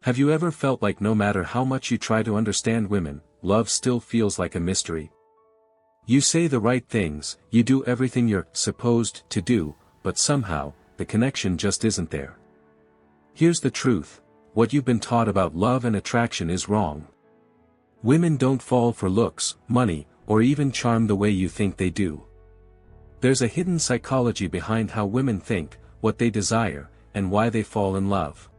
Have you ever felt like no matter how much you try to understand women, love still feels like a mystery? You say the right things, you do everything you're supposed to do, but somehow, the connection just isn't there. Here's the truth: what you've been taught about love and attraction is wrong. Women don't fall for looks, money, or even charm the way you think they do. There's a hidden psychology behind how women think, what they desire, and why they fall in love.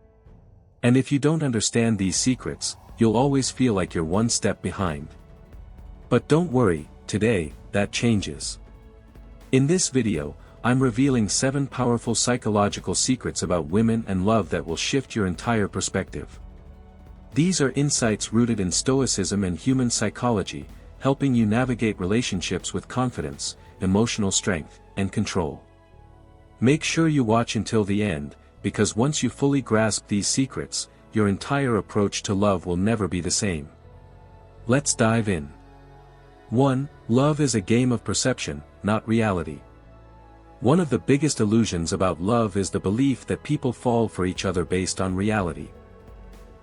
And if you don't understand these secrets, you'll always feel like you're one step behind. But don't worry, today, that changes. In this video, I'm revealing 7 powerful psychological secrets about women and love that will shift your entire perspective. These are insights rooted in Stoicism and human psychology, helping you navigate relationships with confidence, emotional strength, and control. Make sure you watch until the end, because once you fully grasp these secrets, your entire approach to love will never be the same. Let's dive in. 1. Love is a game of perception, not reality. One of the biggest illusions about love is the belief that people fall for each other based on reality.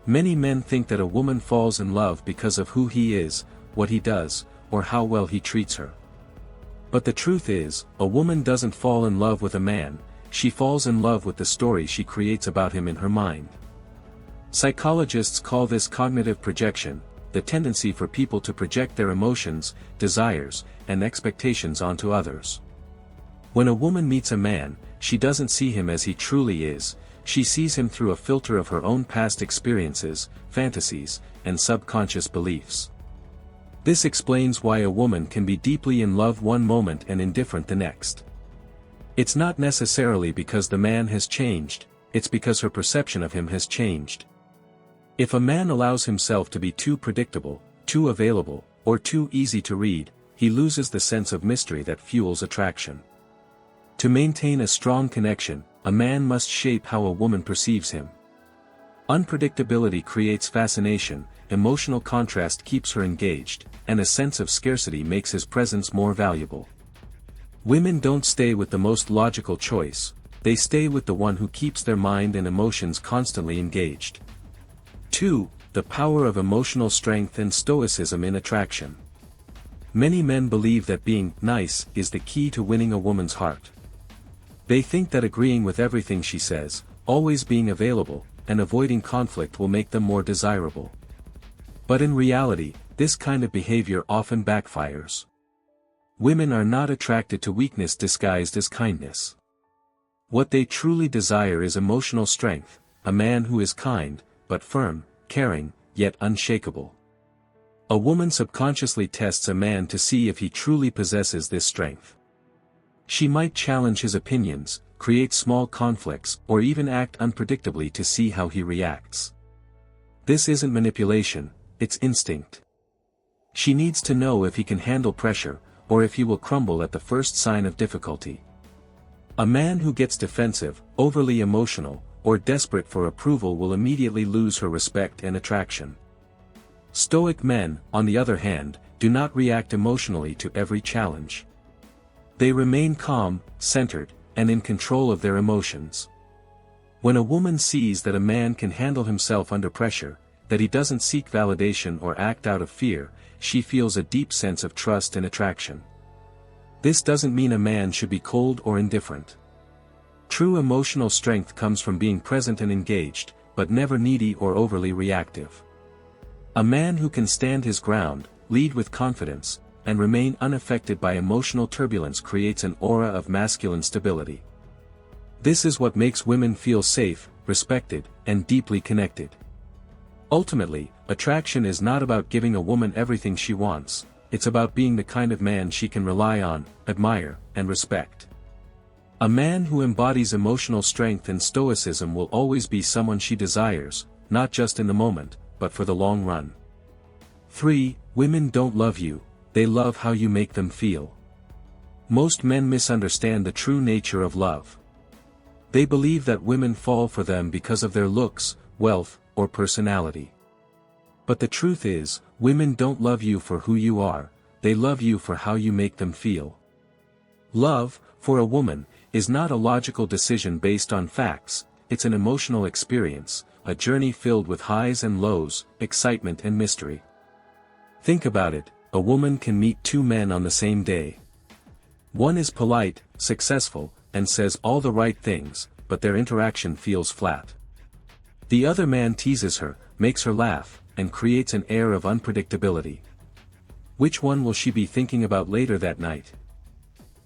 Many men think that a woman falls in love because of who he is, what he does, or how well he treats her. But the truth is, a woman doesn't fall in love with a man, she falls in love with the story she creates about him in her mind. Psychologists call this cognitive projection, the tendency for people to project their emotions, desires, and expectations onto others. When a woman meets a man, she doesn't see him as he truly is, she sees him through a filter of her own past experiences, fantasies, and subconscious beliefs. This explains why a woman can be deeply in love one moment and indifferent the next. It's not necessarily because the man has changed, it's because her perception of him has changed. If a man allows himself to be too predictable, too available, or too easy to read, he loses the sense of mystery that fuels attraction. To maintain a strong connection, a man must shape how a woman perceives him. Unpredictability creates fascination, emotional contrast keeps her engaged, and a sense of scarcity makes his presence more valuable. Women don't stay with the most logical choice, they stay with the one who keeps their mind and emotions constantly engaged. 2. The power of emotional strength and stoicism in attraction. Many men believe that being nice is the key to winning a woman's heart. They think that agreeing with everything she says, always being available, and avoiding conflict will make them more desirable. But in reality, this kind of behavior often backfires. Women are not attracted to weakness disguised as kindness. What they truly desire is emotional strength, a man who is kind, but firm, caring, yet unshakable. A woman subconsciously tests a man to see if he truly possesses this strength. She might challenge his opinions, create small conflicts, or even act unpredictably to see how he reacts. This isn't manipulation, it's instinct. She needs to know if he can handle pressure, or if he will crumble at the first sign of difficulty. A man who gets defensive, overly emotional, or desperate for approval will immediately lose her respect and attraction. Stoic men, on the other hand, do not react emotionally to every challenge. They remain calm, centered, and in control of their emotions. When a woman sees that a man can handle himself under pressure, that he doesn't seek validation or act out of fear, she feels a deep sense of trust and attraction. This doesn't mean a man should be cold or indifferent. True emotional strength comes from being present and engaged, but never needy or overly reactive. A man who can stand his ground, lead with confidence, and remain unaffected by emotional turbulence creates an aura of masculine stability. This is what makes women feel safe, respected, and deeply connected. Ultimately, attraction is not about giving a woman everything she wants, it's about being the kind of man she can rely on, admire, and respect. A man who embodies emotional strength and stoicism will always be someone she desires, not just in the moment, but for the long run. 3. Women don't love you, they love how you make them feel. Most men misunderstand the true nature of love. They believe that women fall for them because of their looks, wealth, or personality. But the truth is, women don't love you for who you are, they love you for how you make them feel. Love, for a woman, is not a logical decision based on facts, it's an emotional experience, a journey filled with highs and lows, excitement and mystery. Think about it, a woman can meet two men on the same day. One is polite, successful, and says all the right things, but their interaction feels flat. The other man teases her, makes her laugh, and creates an air of unpredictability. Which one will she be thinking about later that night?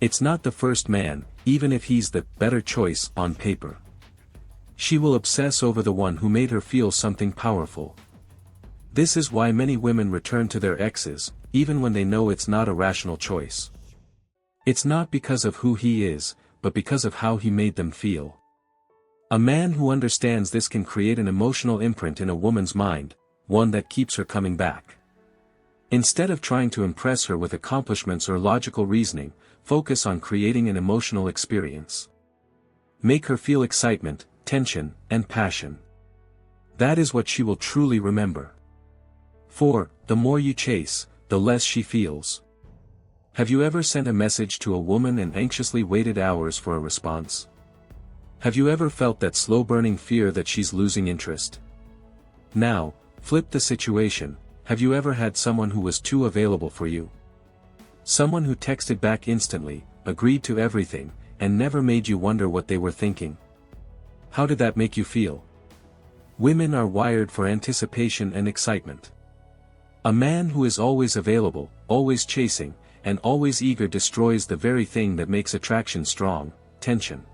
It's not the first man, even if he's the better choice on paper. She will obsess over the one who made her feel something powerful. This is why many women return to their exes, even when they know it's not a rational choice. It's not because of who he is, but because of how he made them feel. A man who understands this can create an emotional imprint in a woman's mind, one that keeps her coming back. Instead of trying to impress her with accomplishments or logical reasoning, focus on creating an emotional experience. Make her feel excitement, tension, and passion. That is what she will truly remember. 4. The more you chase, the less she feels. Have you ever sent a message to a woman and anxiously waited hours for a response? Have you ever felt that slow-burning fear that she's losing interest? Now, flip the situation. Have you ever had someone who was too available for you? Someone who texted back instantly, agreed to everything, and never made you wonder what they were thinking? How did that make you feel? Women are wired for anticipation and excitement. A man who is always available, always chasing, and always eager destroys the very thing that makes attraction strong, tension.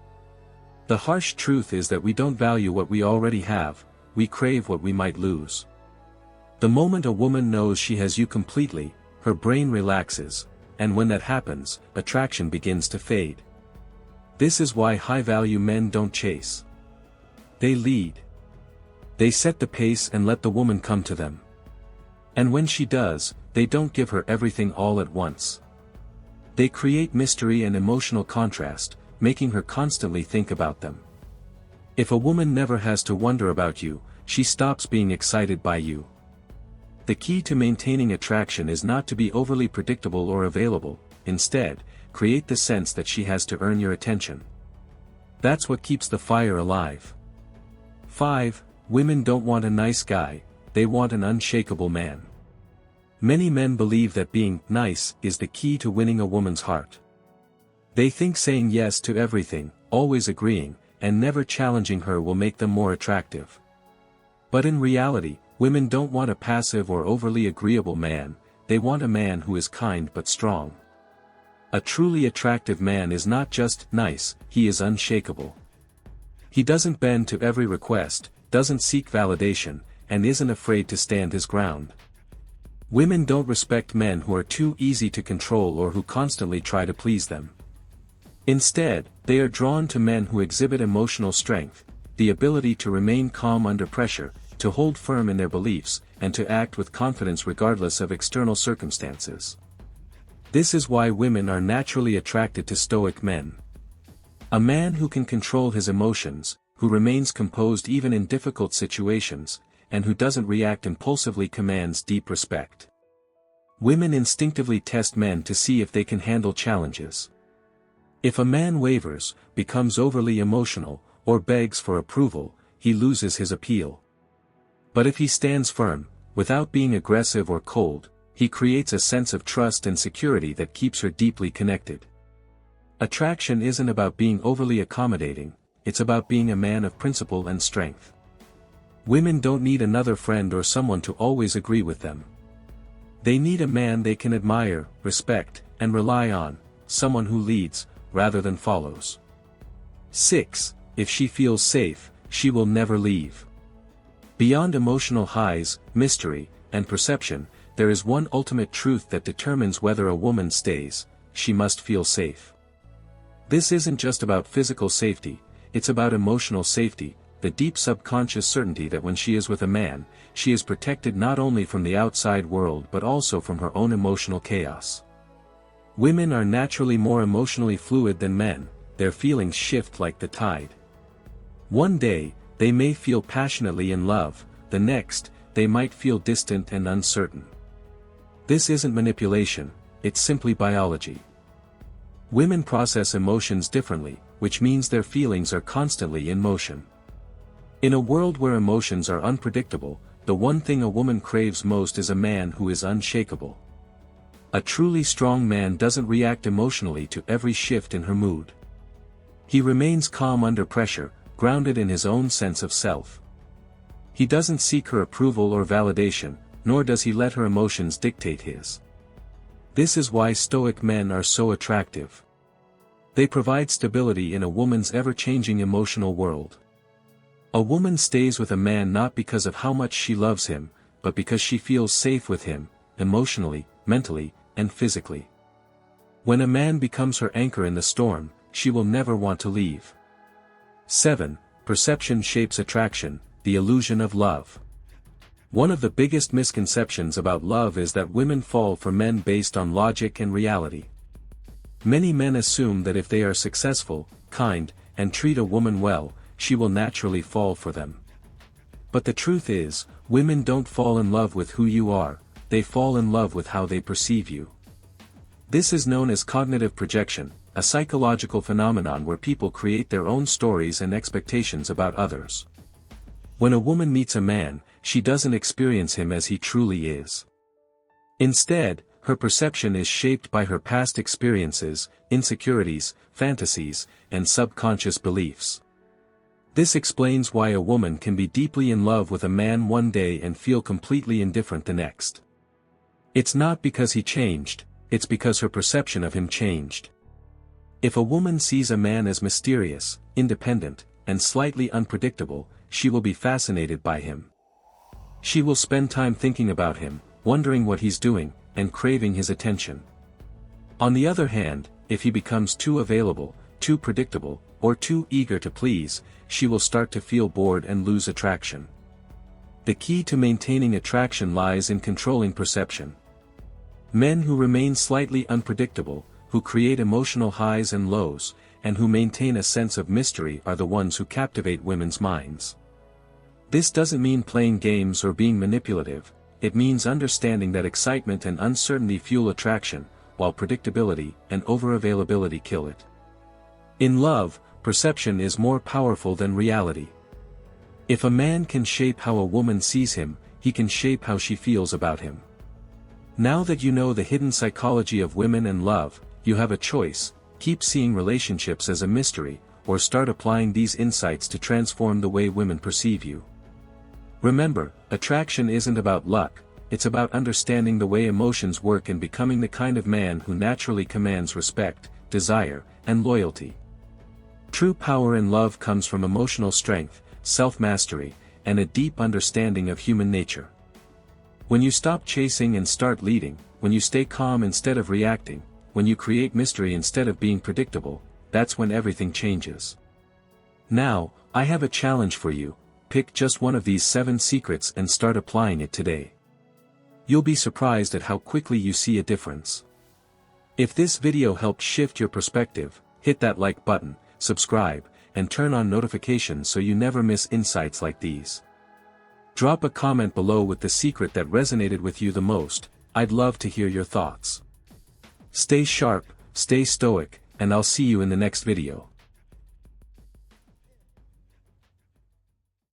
The harsh truth is that we don't value what we already have, we crave what we might lose. The moment a woman knows she has you completely, her brain relaxes, and when that happens, attraction begins to fade. This is why high-value men don't chase. They lead. They set the pace and let the woman come to them. And when she does, they don't give her everything all at once. They create mystery and emotional contrast, making her constantly think about them. If a woman never has to wonder about you, she stops being excited by you. The key to maintaining attraction is not to be overly predictable or available, instead, create the sense that she has to earn your attention. That's what keeps the fire alive. 5. Women don't want a nice guy, they want an unshakable man. Many men believe that being nice is the key to winning a woman's heart. They think saying yes to everything, always agreeing, and never challenging her will make them more attractive. But in reality, women don't want a passive or overly agreeable man, they want a man who is kind but strong. A truly attractive man is not just nice, he is unshakable. He doesn't bend to every request, doesn't seek validation, and isn't afraid to stand his ground. Women don't respect men who are too easy to control or who constantly try to please them. Instead, they are drawn to men who exhibit emotional strength, the ability to remain calm under pressure, to hold firm in their beliefs, and to act with confidence regardless of external circumstances. This is why women are naturally attracted to stoic men. A man who can control his emotions, who remains composed even in difficult situations, and who doesn't react impulsively commands deep respect. Women instinctively test men to see if they can handle challenges. If a man wavers, becomes overly emotional, or begs for approval, he loses his appeal. But if he stands firm, without being aggressive or cold, he creates a sense of trust and security that keeps her deeply connected. Attraction isn't about being overly accommodating, it's about being a man of principle and strength. Women don't need another friend or someone to always agree with them. They need a man they can admire, respect, and rely on, someone who leads, rather than follows. 6. If she feels safe, she will never leave. Beyond emotional highs, mystery, and perception, there is one ultimate truth that determines whether a woman stays: she must feel safe. This isn't just about physical safety, it's about emotional safety, the deep subconscious certainty that when she is with a man, she is protected not only from the outside world but also from her own emotional chaos. Women are naturally more emotionally fluid than men, their feelings shift like the tide. One day, they may feel passionately in love, the next, they might feel distant and uncertain. This isn't manipulation, it's simply biology. Women process emotions differently, which means their feelings are constantly in motion. In a world where emotions are unpredictable, the one thing a woman craves most is a man who is unshakable. A truly strong man doesn't react emotionally to every shift in her mood. He remains calm under pressure, grounded in his own sense of self. He doesn't seek her approval or validation, nor does he let her emotions dictate his. This is why Stoic men are so attractive. They provide stability in a woman's ever-changing emotional world. A woman stays with a man not because of how much she loves him, but because she feels safe with him, emotionally, mentally, and physically. When a man becomes her anchor in the storm, she will never want to leave. 7. Perception shapes attraction, the illusion of love. One of the biggest misconceptions about love is that women fall for men based on logic and reality. Many men assume that if they are successful, kind, and treat a woman well, she will naturally fall for them. But the truth is, women don't fall in love with who you are, they fall in love with how they perceive you. This is known as cognitive projection, a psychological phenomenon where people create their own stories and expectations about others. When a woman meets a man, she doesn't experience him as he truly is. Instead, her perception is shaped by her past experiences, insecurities, fantasies, and subconscious beliefs. This explains why a woman can be deeply in love with a man one day and feel completely indifferent the next. It's not because he changed, it's because her perception of him changed. If a woman sees a man as mysterious, independent, and slightly unpredictable, she will be fascinated by him. She will spend time thinking about him, wondering what he's doing, and craving his attention. On the other hand, if he becomes too available, too predictable, or too eager to please, she will start to feel bored and lose attraction. The key to maintaining attraction lies in controlling perception. Men who remain slightly unpredictable, who create emotional highs and lows, and who maintain a sense of mystery are the ones who captivate women's minds. This doesn't mean playing games or being manipulative, it means understanding that excitement and uncertainty fuel attraction, while predictability and over-availability kill it. In love, perception is more powerful than reality. If a man can shape how a woman sees him, he can shape how she feels about him. Now that you know the hidden psychology of women and love, you have a choice: keep seeing relationships as a mystery, or start applying these insights to transform the way women perceive you. Remember, attraction isn't about luck, it's about understanding the way emotions work and becoming the kind of man who naturally commands respect, desire, and loyalty. True power in love comes from emotional strength, self-mastery, and a deep understanding of human nature. When you stop chasing and start leading, when you stay calm instead of reacting, when you create mystery instead of being predictable, that's when everything changes. Now, I have a challenge for you: pick just one of these 7 secrets and start applying it today. You'll be surprised at how quickly you see a difference. If this video helped shift your perspective, hit that like button, subscribe, and turn on notifications so you never miss insights like these. Drop a comment below with the secret that resonated with you the most. I'd love to hear your thoughts. Stay sharp, stay stoic, and I'll see you in the next video.